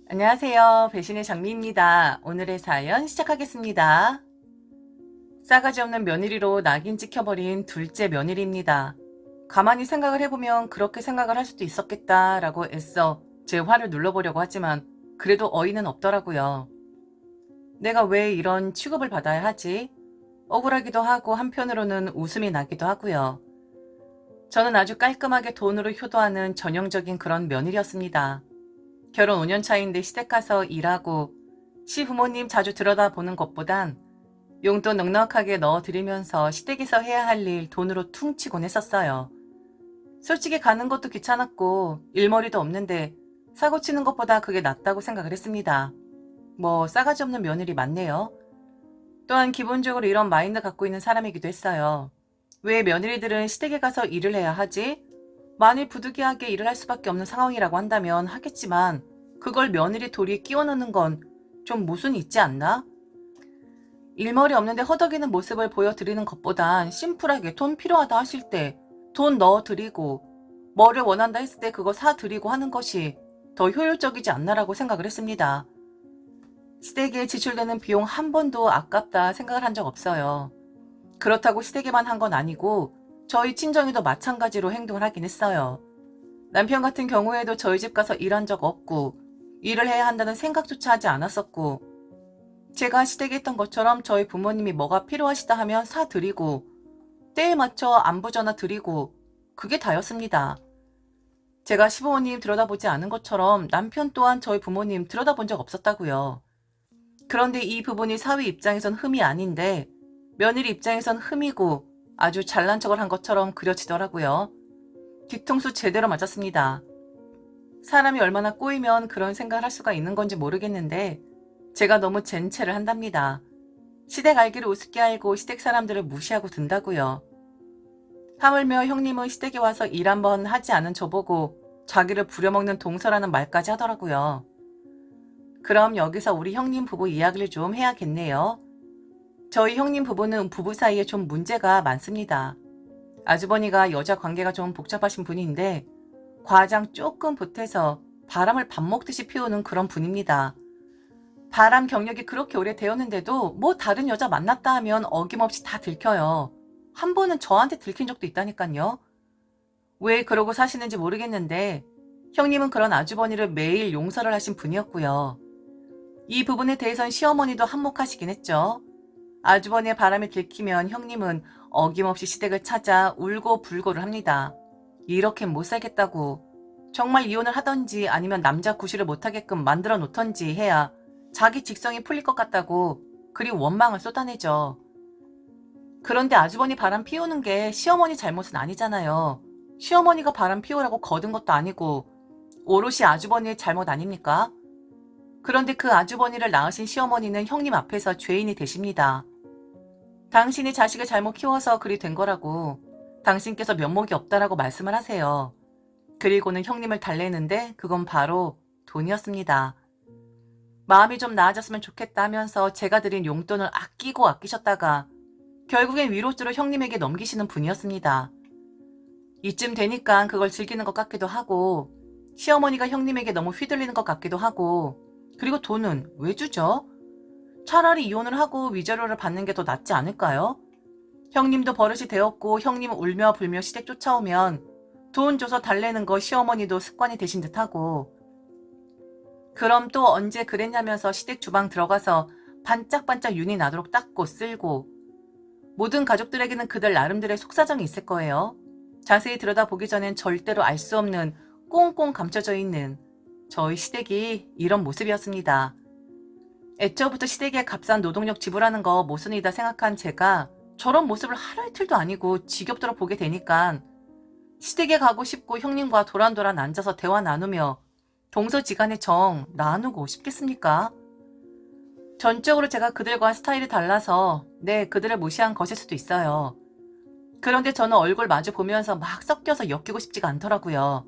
안녕하세요. 배신의 장미입니다. 오늘의 사연 시작하겠습니다. 싸가지 없는 며느리로 낙인 찍혀버린 둘째 며느리입니다. 가만히 생각을 해보면 그렇게 생각을 할 수도 있었겠다라고 애써 제 화를 눌러보려고 하지만 그래도 어이는 없더라고요. 내가 왜 이런 취급을 받아야 하지? 억울하기도 하고 한편으로는 웃음이 나기도 하고요. 저는 아주 깔끔하게 돈으로 효도하는 전형적인 그런 며느리였습니다. 결혼 5년 차인데 시댁 가서 일하고 시부모님 자주 들여다보는 것보단 용돈 넉넉하게 넣어드리면서 시댁에서 해야 할 일 돈으로 퉁치곤 했었어요. 솔직히 가는 것도 귀찮았고 일머리도 없는데 사고 치는 것보다 그게 낫다고 생각을 했습니다. 뭐 싸가지 없는 며느리 맞네요. 또한 기본적으로 이런 마인드 갖고 있는 사람이기도 했어요. 왜 며느리들은 시댁에 가서 일을 해야 하지? 만일 부득이하게 일을 할 수밖에 없는 상황이라고 한다면 하겠지만 그걸 며느리 도리에 끼워 넣는 건 좀 모순이 있지 않나? 일머리 없는데 허덕이는 모습을 보여드리는 것보단 심플하게 돈 필요하다 하실 때 돈 넣어드리고 뭐를 원한다 했을 때 그거 사드리고 하는 것이 더 효율적이지 않나라고 생각을 했습니다. 시댁에 지출되는 비용 한 번도 아깝다 생각을 한 적 없어요. 그렇다고 시댁에만 한 건 아니고 저희 친정에도 마찬가지로 행동을 하긴 했어요. 남편 같은 경우에도 저희 집 가서 일한 적 없고 일을 해야 한다는 생각조차 하지 않았었고 제가 시댁에 있던 것처럼 저희 부모님이 뭐가 필요하시다 하면 사드리고 때에 맞춰 안부 전화 드리고 그게 다였습니다. 제가 시부모님 들여다보지 않은 것처럼 남편 또한 저희 부모님 들여다본 적 없었다고요. 그런데 이 부분이 사위 입장에선 흠이 아닌데 며느리 입장에선 흠이고 아주 잘난 척을 한 것처럼 그려지더라고요. 뒤통수 제대로 맞았습니다. 사람이 얼마나 꼬이면 그런 생각을 할 수가 있는 건지 모르겠는데 제가 너무 젠체를 한답니다. 시댁 알기를 우습게 알고 시댁 사람들을 무시하고 든다고요. 하물며 형님은 시댁에 와서 일 한번 하지 않은 저보고 자기를 부려먹는 동서라는 말까지 하더라고요. 그럼 여기서 우리 형님 부부 이야기를 좀 해야겠네요. 저희 형님 부부는 부부 사이에 좀 문제가 많습니다. 아주버니가 여자 관계가 좀 복잡하신 분인데 과장 조금 보태서 바람을 밥 먹듯이 피우는 그런 분입니다. 바람 경력이 그렇게 오래되었는데도 뭐 다른 여자 만났다 하면 어김없이 다 들켜요. 한 번은 저한테 들킨 적도 있다니까요. 왜 그러고 사시는지 모르겠는데 형님은 그런 아주버니를 매일 용서를 하신 분이었고요. 이 부분에 대해선 시어머니도 한몫하시긴 했죠. 아주버니의 바람이 들키면 형님은 어김없이 시댁을 찾아 울고 불고를 합니다. 이렇게 못 살겠다고. 정말 이혼을 하던지 아니면 남자 구실을 못하게끔 만들어 놓던지 해야 자기 직성이 풀릴 것 같다고 그리 원망을 쏟아내죠. 그런데 아주버니 바람 피우는 게 시어머니 잘못은 아니잖아요. 시어머니가 바람 피우라고 거둔 것도 아니고 오롯이 아주버니의 잘못 아닙니까? 그런데 그 아주버니를 낳으신 시어머니는 형님 앞에서 죄인이 되십니다. 당신이 자식을 잘못 키워서 그리 된 거라고 당신께서 면목이 없다라고 말씀을 하세요. 그리고는 형님을 달래는데 그건 바로 돈이었습니다. 마음이 좀 나아졌으면 좋겠다 하면서 제가 드린 용돈을 아끼고 아끼셨다가 결국엔 위로주로 형님에게 넘기시는 분이었습니다. 이쯤 되니까 그걸 즐기는 것 같기도 하고 시어머니가 형님에게 너무 휘둘리는 것 같기도 하고 그리고 돈은 왜 주죠? 차라리 이혼을 하고 위자료를 받는 게 더 낫지 않을까요? 형님도 버릇이 되었고 형님 울며 불며 시댁 쫓아오면 돈 줘서 달래는 거 시어머니도 습관이 되신 듯하고 그럼 또 언제 그랬냐면서 시댁 주방 들어가서 반짝반짝 윤이 나도록 닦고 쓸고 모든 가족들에게는 그들 나름대로의 속사정이 있을 거예요. 자세히 들여다보기 전엔 절대로 알 수 없는 꽁꽁 감춰져 있는 저희 시댁이 이런 모습이었습니다. 애초부터 시댁에 값싼 노동력 지불하는 거 모순이다 생각한 제가 저런 모습을 하루 이틀도 아니고 지겹도록 보게 되니까 시댁에 가고 싶고 형님과 도란도란 앉아서 대화 나누며 동서지간의 정 나누고 싶겠습니까? 전적으로 제가 그들과 스타일이 달라서 그들을 무시한 것일 수도 있어요. 그런데 저는 얼굴 마주 보면서 막 섞여서 엮이고 싶지가 않더라고요.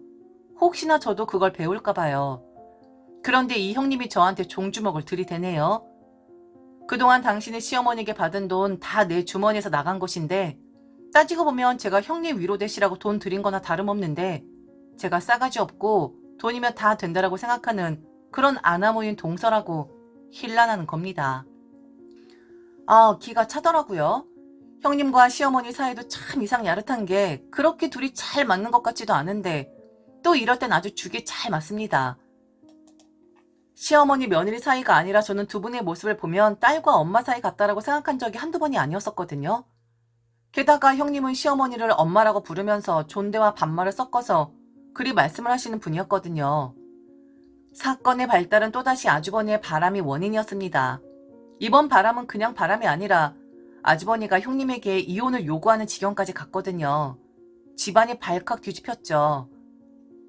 혹시나 저도 그걸 배울까 봐요. 그런데 이 형님이 저한테 종주먹을 들이대네요. 그동안 당신의 시어머니에게 받은 돈 다 내 주머니에서 나간 것인데 따지고 보면 제가 형님 위로 되시라고 돈 드린 거나 다름없는데 제가 싸가지 없고 돈이면 다 된다라고 생각하는 그런 아나무인 동서라고 힐난하는 겁니다. 아, 기가 차더라고요. 형님과 시어머니 사이도 참 이상 야릇한 게 그렇게 둘이 잘 맞는 것 같지도 않은데 또 이럴 땐 아주 죽이 잘 맞습니다. 시어머니 며느리 사이가 아니라 저는 두 분의 모습을 보면 딸과 엄마 사이 같다라고 생각한 적이 한두 번이 아니었었거든요. 게다가 형님은 시어머니를 엄마라고 부르면서 존대와 반말을 섞어서 그리 말씀을 하시는 분이었거든요. 사건의 발달은 또다시 아주버니의 바람이 원인이었습니다. 이번 바람은 그냥 바람이 아니라 아주버니가 형님에게 이혼을 요구하는 지경까지 갔거든요. 집안이 발칵 뒤집혔죠.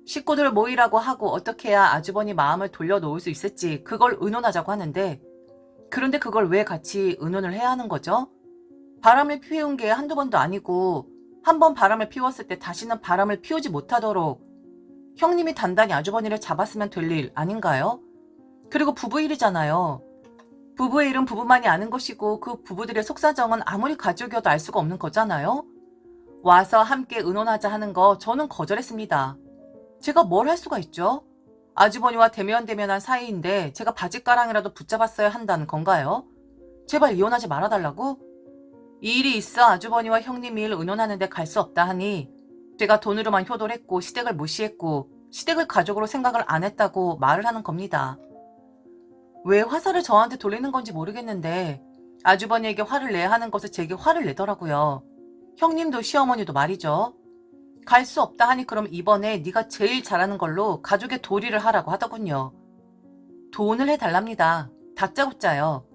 식구들 모이라고 하고 어떻게 해야 아주버니 마음을 돌려놓을 수 있을지 그걸 의논하자고 하는데 그런데 그걸 왜 같이 의논을 해야 하는 거죠? 바람을 피운 게 한두 번도 아니고 한 번 바람을 피웠을 때 다시는 바람을 피우지 못하도록 형님이 단단히 아주버니를 잡았으면 될 일 아닌가요? 그리고 부부 일이잖아요. 부부의 일은 부부만이 아는 것이고 그 부부들의 속사정은 아무리 가족이어도 알 수가 없는 거잖아요. 와서 함께 의논하자 하는 거 저는 거절했습니다. 제가 뭘 할 수가 있죠? 아주버니와 대면대면한 사이인데 제가 바짓가랑이라도 붙잡았어야 한다는 건가요? 제발 이혼하지 말아달라고? 이 일이 있어 아주버니와 형님 일 의논하는데 갈 수 없다 하니 제가 돈으로만 효도를 했고 시댁을 무시했고 시댁을 가족으로 생각을 안 했다고 말을 하는 겁니다. 왜 화살을 저한테 돌리는 건지 모르겠는데 아주버니에게 화를 내야 하는 것을 제게 화를 내더라고요. 형님도 시어머니도 말이죠. 갈 수 없다 하니 그럼 이번에 네가 제일 잘하는 걸로 가족의 도리를 하라고 하더군요. 돈을 해달랍니다. 다짜고짜요.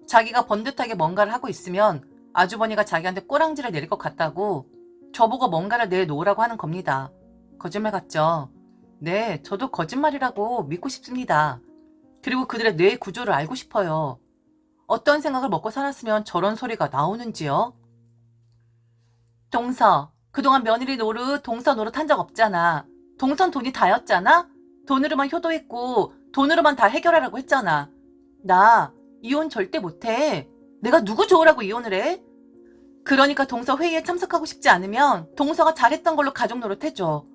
자기가 번듯하게 뭔가를 하고 있으면 아주버니가 자기한테 꼬랑지를 내릴 것 같다고 저보고 뭔가를 내놓으라고 하는 겁니다. 거짓말 같죠? 네, 저도 거짓말이라고 믿고 싶습니다. 그리고 그들의 뇌 구조를 알고 싶어요. 어떤 생각을 먹고 살았으면 저런 소리가 나오는지요? 동서, 그동안 며느리 노릇, 동서 노릇 한 적 없잖아. 동선 돈이 다였잖아? 돈으로만 효도했고 돈으로만 다 해결하라고 했잖아. 나 이혼 절대 못해. 내가 누구 좋으라고 이혼을 해? 그러니까 동서 회의에 참석하고 싶지 않으면 동서가 잘했던 걸로 가족 노릇 해줘.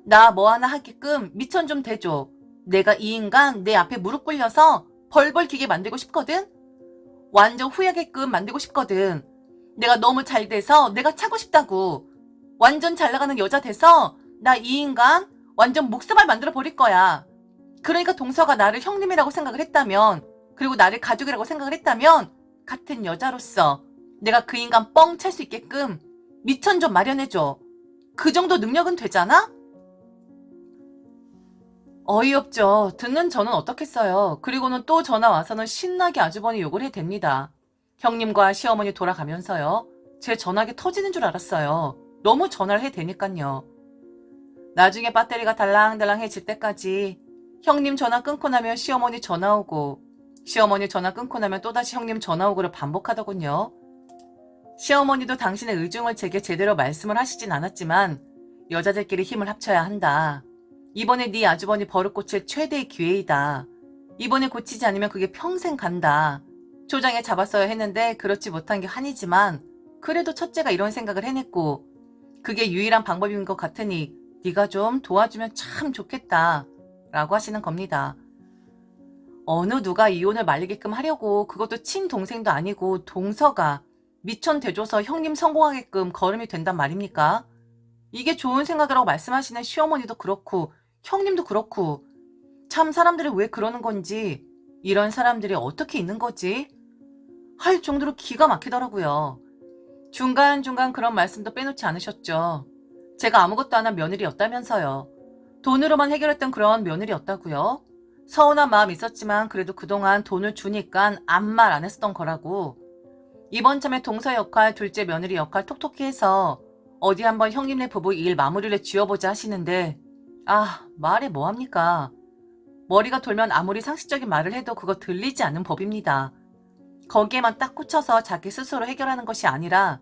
나 뭐 하나 하게끔 미천 좀 대줘. 내가 이 인간 내 앞에 무릎 꿇려서 벌벌 기게 만들고 싶거든? 완전 후회하게끔 만들고 싶거든. 내가 너무 잘 돼서 내가 차고 싶다고. 완전 잘 나가는 여자 돼서 나 이 인간 완전 목숨을 만들어 버릴 거야. 그러니까 동서가 나를 형님이라고 생각을 했다면 그리고 나를 가족이라고 생각을 했다면 같은 여자로서 내가 그 인간 뻥 찰 수 있게끔 미천 좀 마련해줘. 그 정도 능력은 되잖아? 어이없죠. 듣는 저는 어떻겠어요. 그리고는 또 전화 와서는 신나게 아주버니 욕을 해댑니다. 형님과 시어머니 돌아가면서요. 제 전화기 터지는 줄 알았어요. 너무 전화를 해대니깐요. 나중에 배터리가 달랑달랑해질 때까지 형님 전화 끊고 나면 시어머니 전화 오고 시어머니 전화 끊고 나면 또다시 형님 전화 오고를 반복하더군요. 시어머니도 당신의 의중을 제게 제대로 말씀을 하시진 않았지만 여자들끼리 힘을 합쳐야 한다. 이번에 네 아주버니 버릇 고칠 최대의 기회이다. 이번에 고치지 않으면 그게 평생 간다. 초장에 잡았어야 했는데 그렇지 못한 게 한이지만 그래도 첫째가 이런 생각을 해냈고 그게 유일한 방법인 것 같으니 네가 좀 도와주면 참 좋겠다 라고 하시는 겁니다. 어느 누가 이혼을 말리게끔 하려고 그것도 친동생도 아니고 동서가 미천 대줘서 형님 성공하게끔 걸음이 된단 말입니까? 이게 좋은 생각이라고 말씀하시는 시어머니도 그렇고 형님도 그렇고 참 사람들이 왜 그러는 건지 이런 사람들이 어떻게 있는 거지? 할 정도로 기가 막히더라고요. 중간중간 그런 말씀도 빼놓지 않으셨죠. 제가 아무것도 안 한 며느리였다면서요. 돈으로만 해결했던 그런 며느리였다고요. 서운한 마음 있었지만 그래도 그동안 돈을 주니까 아무 말 안 했었던 거라고. 이번 참에 동서 역할, 둘째 며느리 역할 톡톡히 해서 어디 한번 형님네 부부 일 마무리를 지어보자 하시는데 아, 말해 뭐합니까? 머리가 돌면 아무리 상식적인 말을 해도 그거 들리지 않는 법입니다. 거기에만 딱 꽂혀서 자기 스스로 해결하는 것이 아니라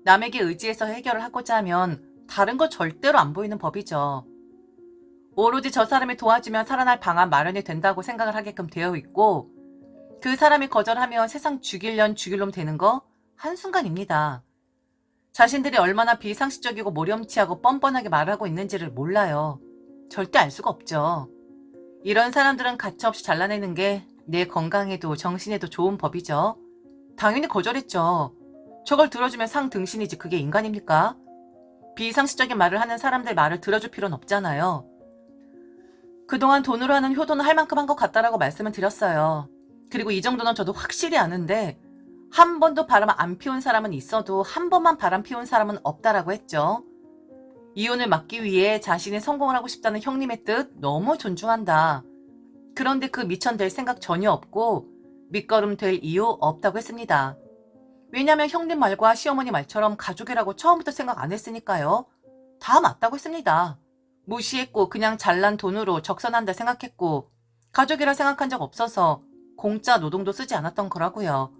남에게 의지해서 해결을 하고자 하면 다른 거 절대로 안 보이는 법이죠. 오로지 저 사람이 도와주면 살아날 방안 마련이 된다고 생각을 하게끔 되어 있고 그 사람이 거절하면 세상 죽일년 죽일놈 되는 거 한순간입니다. 자신들이 얼마나 비상식적이고 모렴치하고 뻔뻔하게 말하고 있는지를 몰라요. 절대 알 수가 없죠. 이런 사람들은 가차없이 잘라내는 게 내 건강에도 정신에도 좋은 법이죠. 당연히 거절했죠. 저걸 들어주면 상등신이지 그게 인간입니까? 비상식적인 말을 하는 사람들 말을 들어줄 필요는 없잖아요. 그동안 돈으로 하는 효도는 할 만큼 한 것 같다라고 말씀을 드렸어요. 그리고 이 정도는 저도 확실히 아는데 한 번도 바람 안 피운 사람은 있어도 한 번만 바람 피운 사람은 없다라고 했죠. 이혼을 막기 위해 자신이 성공을 하고 싶다는 형님의 뜻 너무 존중한다. 그런데 그 미천 될 생각 전혀 없고 밑거름 될 이유 없다고 했습니다. 왜냐하면 형님 말과 시어머니 말처럼 가족이라고 처음부터 생각 안 했으니까요. 다 맞다고 했습니다. 무시했고 그냥 잘난 돈으로 적선한다 생각했고 가족이라 생각한 적 없어서 공짜 노동도 쓰지 않았던 거라고요.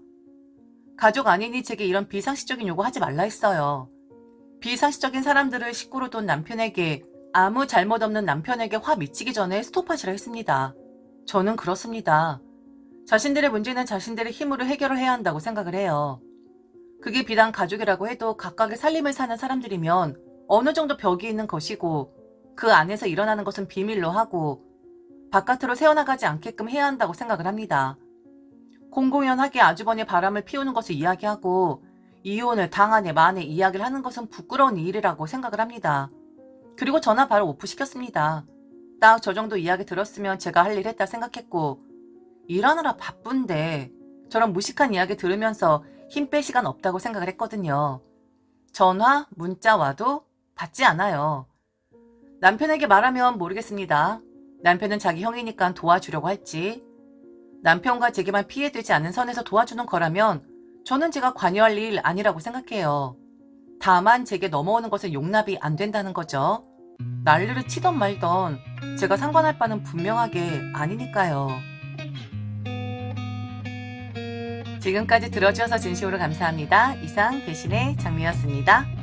가족 아니니 제게 이런 비상식적인 요구 하지 말라 했어요. 비상식적인 사람들을 식구로 둔 남편에게 아무 잘못 없는 남편에게 화 미치기 전에 스톱하시라 했습니다. 저는 그렇습니다. 자신들의 문제는 자신들의 힘으로 해결을 해야 한다고 생각을 해요. 그게 비단 가족이라고 해도 각각의 살림을 사는 사람들이면 어느 정도 벽이 있는 것이고 그 안에서 일어나는 것은 비밀로 하고 바깥으로 새어나가지 않게끔 해야 한다고 생각을 합니다. 공공연하게 아주버니 바람을 피우는 것을 이야기하고 이혼을 당하네 마네 이야기를 하는 것은 부끄러운 일이라고 생각을 합니다. 그리고 전화 바로 오프시켰습니다. 딱 저 정도 이야기 들었으면 제가 할 일 했다 생각했고 일하느라 바쁜데 저런 무식한 이야기 들으면서 힘 뺄 시간 없다고 생각을 했거든요. 전화, 문자 와도 받지 않아요. 남편에게 말하면 모르겠습니다. 남편은 자기 형이니까 도와주려고 할지 남편과 제게만 피해되지 않는 선에서 도와주는 거라면 저는 제가 관여할 일 아니라고 생각해요. 다만 제게 넘어오는 것은 용납이 안 된다는 거죠. 난리를 치던 말던 제가 상관할 바는 분명하게 아니니까요. 지금까지 들어주셔서 진심으로 감사합니다. 이상 배신의 장미였습니다.